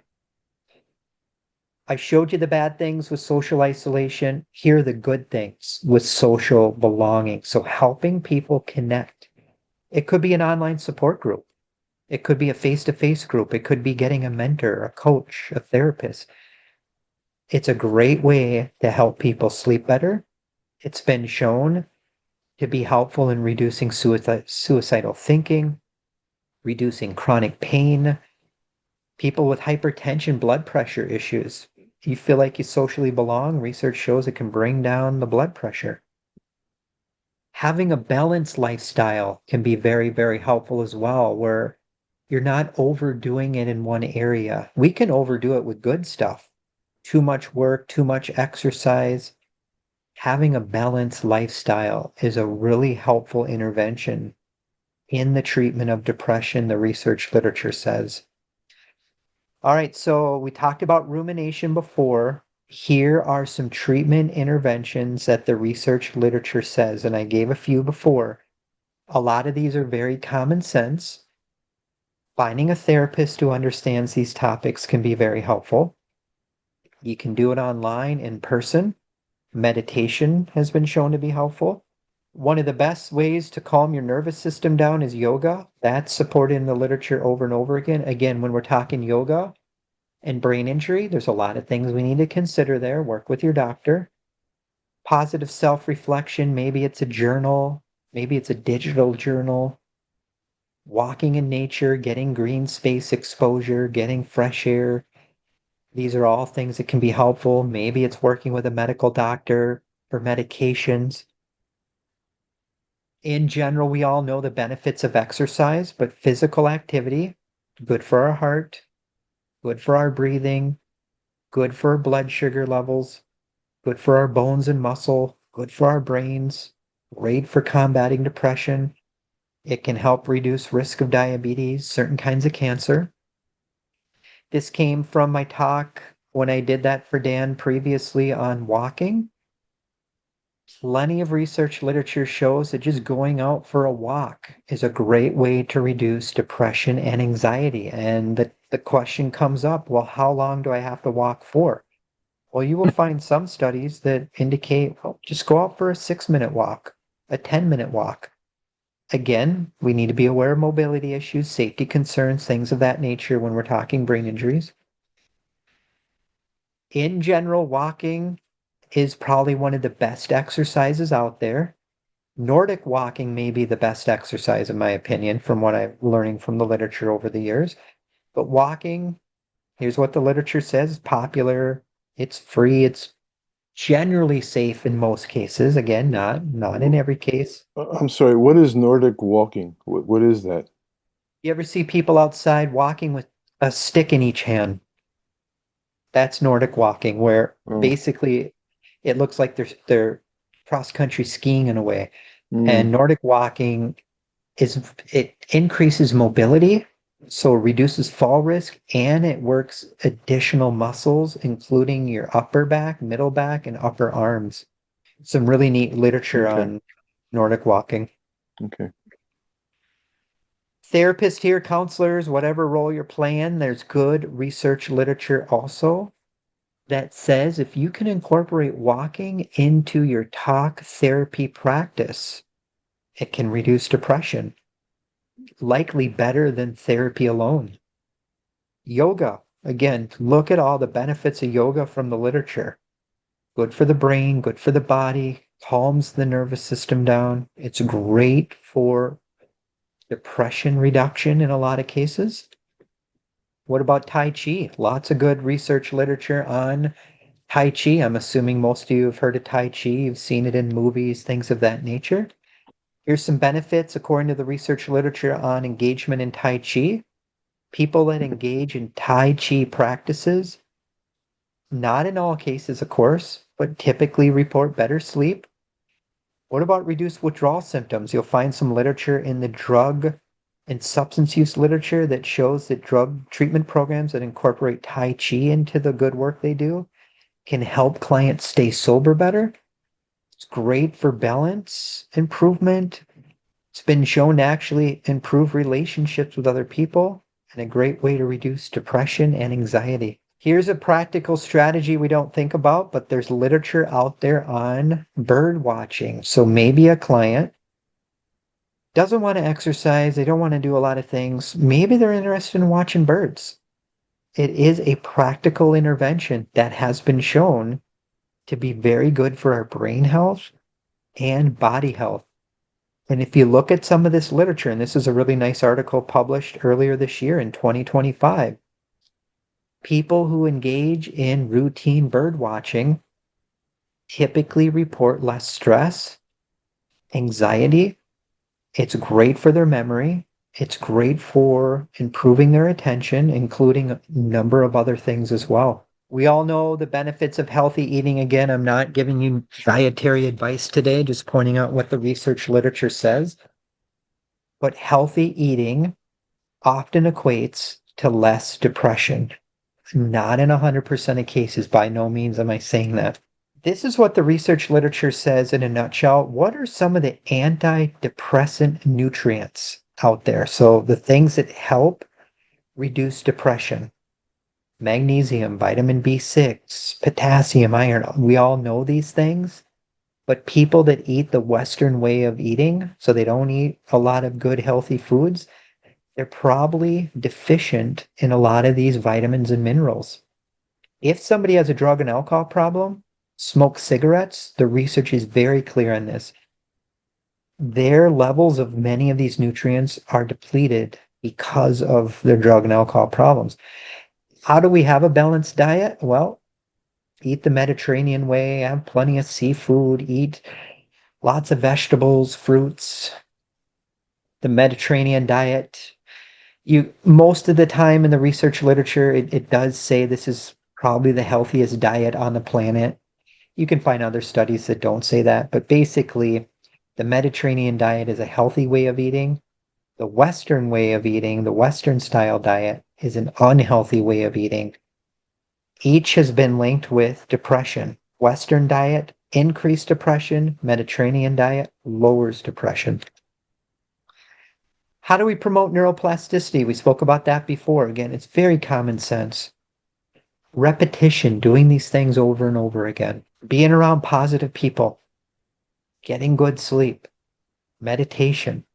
I showed you the bad things with social isolation. Here are the good things with social belonging. So helping people connect. It could be an online support group. It could be a face-to-face group. It could be getting a mentor, a coach, a therapist. It's a great way to help people sleep better. It's been shown to be helpful in reducing suicidal thinking, reducing chronic pain, people with hypertension, blood pressure issues. You feel like you socially belong, research shows it can bring down the blood pressure. Having a balanced lifestyle can be very, very helpful as well, where you're not overdoing it in one area. We can overdo it with good stuff. Too much work, too much exercise. Having a balanced lifestyle is a really helpful intervention in the treatment of depression, the research literature says. All right, so we talked about rumination before. Here are some treatment interventions that the research literature says, and I gave a few before. A lot of these are very common sense. Finding a therapist who understands these topics can be very helpful. You can do it online, in person. Meditation has been shown to be helpful. One of the best ways to calm your nervous system down is yoga. That's supported in the literature over and over again. Again, when we're talking yoga and brain injury, there's a lot of things we need to consider there. Work with your doctor. Positive self-reflection, maybe it's a journal, maybe it's a digital journal. Walking in nature, getting green space exposure, getting fresh air. These are all things that can be helpful. Maybe it's working with a medical doctor for medications. In general, we all know the benefits of exercise, but physical activity, good for our heart, good for our breathing, good for our blood sugar levels, good for our bones and muscle, good for our brains, great for combating depression. It can help reduce risk of diabetes, certain kinds of cancer. This came from my talk when I did that for Dan previously on walking. Plenty of research literature shows that just going out for a walk is a great way to reduce depression and anxiety. And the question comes up, well, how long do I have to walk for? Well, you will find some studies that indicate, well, just go out for a 6-minute walk, a 10-minute walk. Again, we need to be aware of mobility issues, safety concerns, things of that nature when we're talking brain injuries. In general, walking is probably one of the best exercises out there. Nordic walking may be the best exercise, in my opinion, from what I'm learning from the literature over the years. But walking, here's what the literature says, is popular, it's free, it's generally safe in most cases. Again, not in every case. I'm sorry, what is Nordic walking? What is that? You ever see people outside walking with a stick in each hand? That's Nordic walking, where Oh, basically it looks like they're cross-country skiing in a way. mm, And Nordic walking it increases mobility, so reduces fall risk, and it works additional muscles, including your upper back, middle back, and upper arms. Some really neat literature okay, on Nordic walking. okay. Therapists here, counselors, whatever role you're playing, there's good research literature also that says if you can incorporate walking into your talk therapy practice, it can reduce depression, likely better than therapy alone. Yoga, again, look at all the benefits of yoga from the literature. Good for the brain, good for the body, calms the nervous system down. It's great for depression reduction in a lot of cases. What about Tai Chi? Lots of good research literature on Tai Chi. I'm assuming most of you have heard of Tai Chi. You've seen it in movies, things of that nature. Here's some benefits according to the research literature on engagement in Tai Chi. People that engage in Tai Chi practices, not in all cases, of course, but typically report better sleep. What about reduced withdrawal symptoms? You'll find some literature in the drug and substance use literature that shows that drug treatment programs that incorporate Tai Chi into the good work they do can help clients stay sober better. It's great for balance improvement. It's been shown to actually improve relationships with other people and a great way to reduce depression and anxiety. Here's a practical strategy we don't think about, but there's literature out there on bird watching. So maybe a client doesn't want to exercise, they don't want to do a lot of things. Maybe they're interested in watching birds. It is a practical intervention that has been shown to be very good for our brain health and body health. And if you look at some of this literature, and this is a really nice article published earlier this year in 2025, people who engage in routine bird watching typically report less stress, anxiety. It's great for their memory. It's great for improving their attention, including a number of other things as well. We all know the benefits of healthy eating. Again, I'm not giving you dietary advice today, just pointing out what the research literature says. But healthy eating often equates to less depression. Not in 100% of cases. By no means am I saying that. This is what the research literature says in a nutshell. What are some of the antidepressant nutrients out there? So the things that help reduce depression: magnesium, vitamin B6, potassium, iron. We all know these things, but people that eat the Western way of eating, so they don't eat a lot of good, healthy foods, they're probably deficient in a lot of these vitamins and minerals. If somebody has a drug and alcohol problem, smokes cigarettes, the research is very clear on this. Their levels of many of these nutrients are depleted because of their drug and alcohol problems. How do we have a balanced diet? Well, eat the Mediterranean way, have plenty of seafood, eat lots of vegetables, fruits. The Mediterranean diet, you most of the time in the research literature, it does say this is probably the healthiest diet on the planet. You can find other studies that don't say that, but basically, the Mediterranean diet is a healthy way of eating. The Western way of eating, the Western style diet, is an unhealthy way of eating. Each has been linked with depression. Western diet, increased depression. Mediterranean diet, lowers depression. How do we promote neuroplasticity? We spoke about that before. Again, it's very common sense. Repetition, doing these things over and over again. Being around positive people. Getting good sleep. Meditation.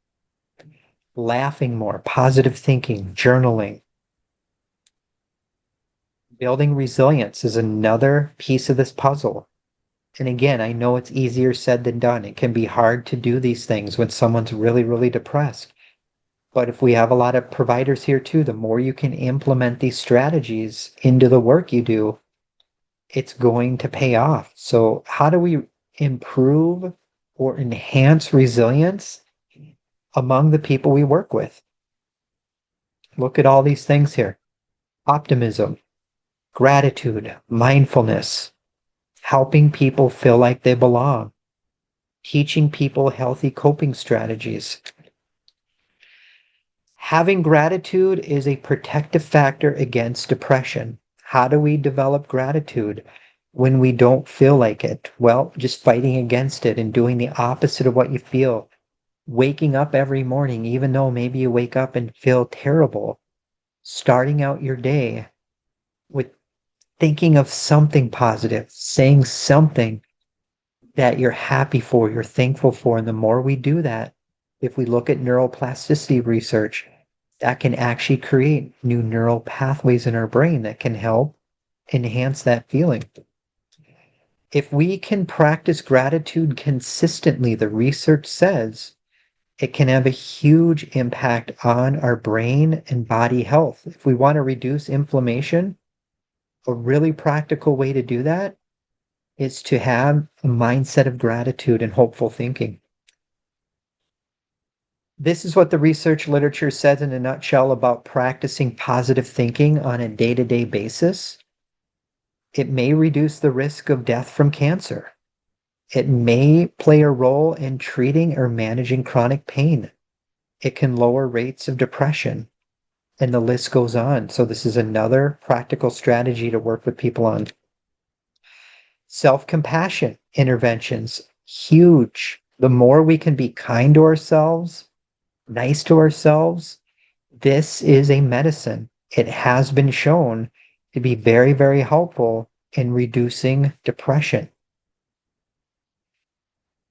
Laughing more. Positive thinking. Journaling. Building resilience is another piece of this puzzle. And again, I know it's easier said than done. It can be hard to do these things when someone's really, really depressed. But if we have a lot of providers here too, the more you can implement these strategies into the work you do, it's going to pay off. So how do we improve or enhance resilience among the people we work with? Look at all these things here. Optimism, gratitude, mindfulness, helping people feel like they belong, teaching people healthy coping strategies. Having gratitude is a protective factor against depression. How do we develop gratitude when we don't feel like it? Well, just fighting against it and doing the opposite of what you feel. Waking up every morning, even though maybe you wake up and feel terrible. Starting out your day with thinking of something positive, saying something that you're happy for, you're thankful for. And the more we do that, if we look at neuroplasticity research, that can actually create new neural pathways in our brain that can help enhance that feeling. If we can practice gratitude consistently, the research says it can have a huge impact on our brain and body health. If we want to reduce inflammation, a really practical way to do that is to have a mindset of gratitude and hopeful thinking. This is what the research literature says in a nutshell about practicing positive thinking on a day-to-day basis. It may reduce the risk of death from cancer. It may play a role in treating or managing chronic pain. It can lower rates of depression, and the list goes on. So this is another practical strategy to work with people on. Self-compassion interventions, huge. The more we can be kind to ourselves, nice to ourselves, this is a medicine. It has been shown to be very, very helpful in reducing depression.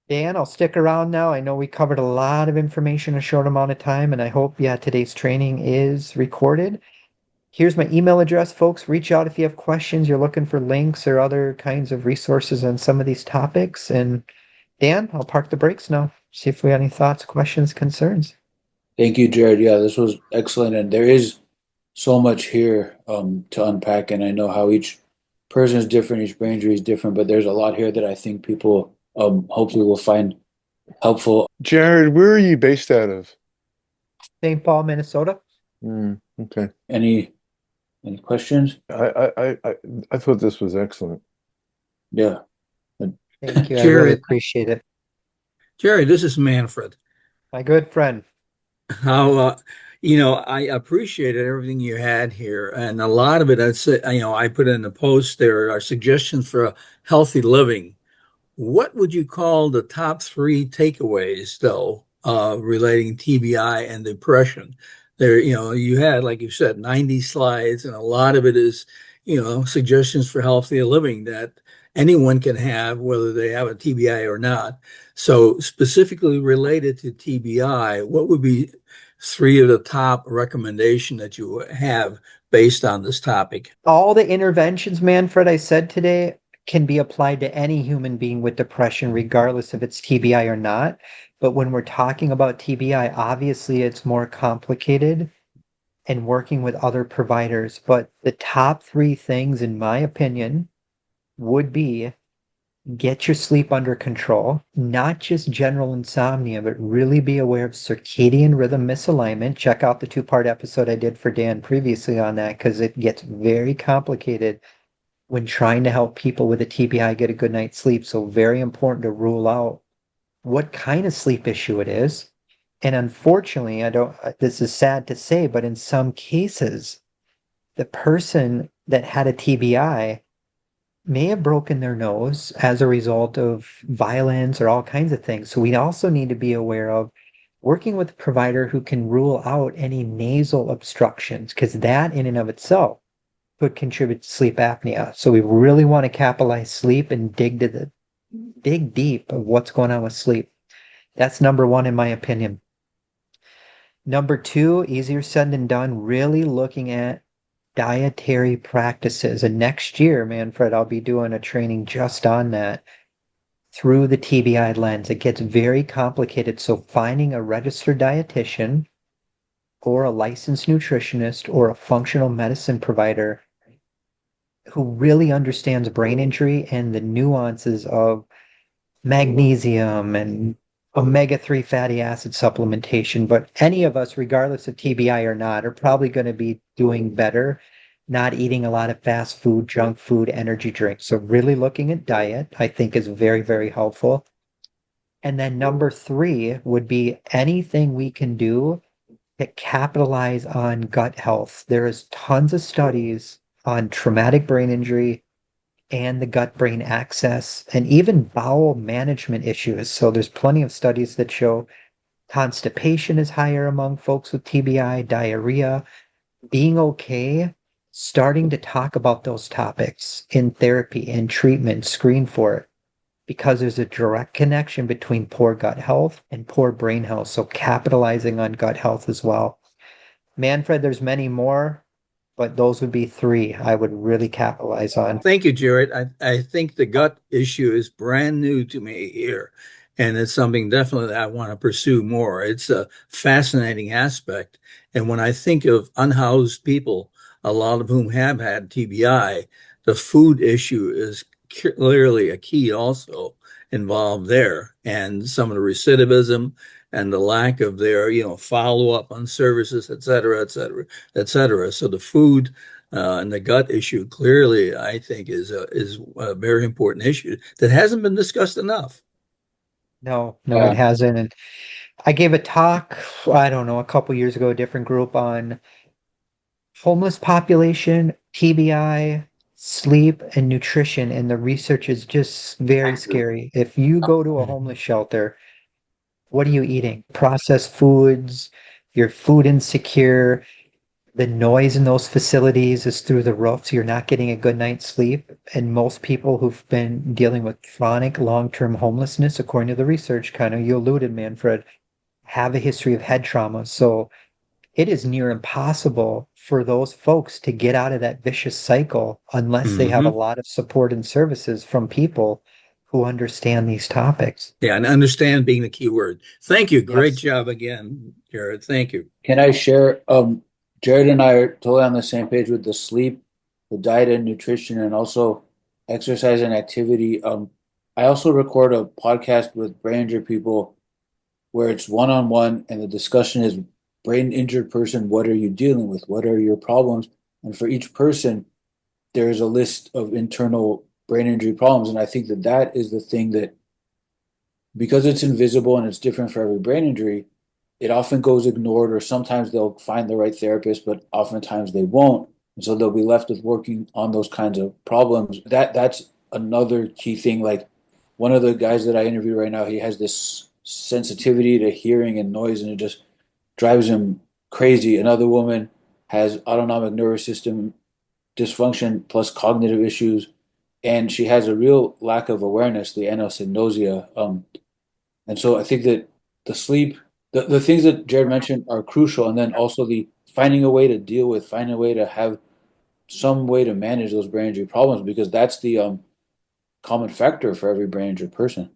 Dan, I'll stick around now. I know we covered a lot of information in a short amount of time, and I hope, today's training is recorded. Here's my email address, folks. Reach out if you have questions, you're looking for links or other kinds of resources on some of these topics. And Dan, I'll park the brakes now. See if we have any thoughts, questions, concerns. Thank you, Jerrod. Yeah, this was excellent. And there is so much here to unpack. And I know how each person is different, each brain injury is different, but there's a lot here that I think people hopefully will find helpful. Jerrod, where are you based out of? St. Paul, Minnesota. Okay. Any questions? I thought this was excellent. Yeah. Thank you. I really appreciate it. Jerry, this is Manfred. My good friend. How, I appreciated everything you had here. And a lot of it, I put in the post, there are suggestions for a healthy living. What would you call the top three takeaways, though, relating TBI and depression? There, you had, like you said, 90 slides, and a lot of it is, suggestions for healthy living that anyone can have, whether they have a TBI or not. So specifically related to TBI, what would be three of the top recommendation that you have based on this topic? All the interventions, Manfred, I said today can be applied to any human being with depression, regardless if it's TBI or not. But when we're talking about TBI, obviously it's more complicated and working with other providers. But the top three things, in my opinion, would be get your sleep under control, not just general insomnia, but really be aware of circadian rhythm misalignment. Check out the two-part episode I did for Dan previously on that, because it gets very complicated when trying to help people with a TBI get a good night's sleep. So very important to rule out what kind of sleep issue it is. And unfortunately, I don't, this is sad to say, but in some cases, the person that had a TBI may have broken their nose as a result of violence or all kinds of things. So we also need to be aware of working with a provider who can rule out any nasal obstructions, because that in and of itself could contribute to sleep apnea. So we really want to capitalize sleep and dig deep of what's going on with sleep. That's number one, in my opinion. Number two, easier said than done, really looking at dietary practices. And next year, Manfred, I'll be doing a training just on that through the TBI lens. It gets very complicated. So finding a registered dietitian or a licensed nutritionist or a functional medicine provider who really understands brain injury and the nuances of magnesium and omega-3 fatty acid supplementation. But any of us, regardless of TBI or not, are probably going to be doing better not eating a lot of fast food, junk food, energy drinks. So really looking at diet, I think, is very, very helpful. And then number three would be anything we can do to capitalize on gut health. There is tons of studies on traumatic brain injury and the gut-brain axis and even bowel management issues. So there's plenty of studies that show constipation is higher among folks with TBI, diarrhea, being okay, starting to talk about those topics in therapy and treatment, screen for it, because there's a direct connection between poor gut health and poor brain health. So capitalizing on gut health as well. Manfred, there's many more, but those would be three I would really capitalize on. Thank you, Jerrod. I think the gut issue is brand new to me here, and it's something definitely that I want to pursue more. It's a fascinating aspect. And when I think of unhoused people, a lot of whom have had TBI, the food issue is clearly a key also involved there. And some of the recidivism and the lack of their, follow-up on services, et cetera, et cetera, et cetera. So the food and the gut issue clearly, I think, is a very important issue that hasn't been discussed enough. No, no, it hasn't. And I gave a talk, I don't know, a couple years ago, a different group on homeless population, TBI, sleep, and nutrition. And the research is just very scary. If you go to a homeless shelter, what are you eating? Processed foods, you're food insecure. The noise in those facilities is through the roof, so you're not getting a good night's sleep. And most people who've been dealing with chronic long-term homelessness, according to the research, kind of you alluded, Manfred, have a history of head trauma. So it is near impossible for those folks to get out of that vicious cycle unless they have a Hmm. lot of support and services from people who understand these topics. Yeah, and understand being the key word. Thank you. Great Yes. job again, Jerrod. Thank you. Can I share? Jared and I are totally on the same page with the sleep, the diet and nutrition, and also exercise and activity. I also record a podcast with brain injured people where it's one-on-one, and the discussion is brain injured person, what are you dealing with? What are your problems? And for each person, there is a list of internal brain injury problems. And I think that that is the thing that, because it's invisible and it's different for every brain injury, it often goes ignored, or sometimes they'll find the right therapist, but oftentimes they won't. And so they'll be left with working on those kinds of problems. That's another key thing. Like one of the guys that I interviewed right now, he has this sensitivity to hearing and noise, and it just drives him crazy. Another woman has autonomic nervous system dysfunction plus cognitive issues, and she has a real lack of awareness, the anosognosia. And so I think that the sleep, the things that Jared mentioned are crucial, and then also the finding a way to deal with, finding a way to have some way to manage those brain injury problems, because that's the common factor for every brain injured person.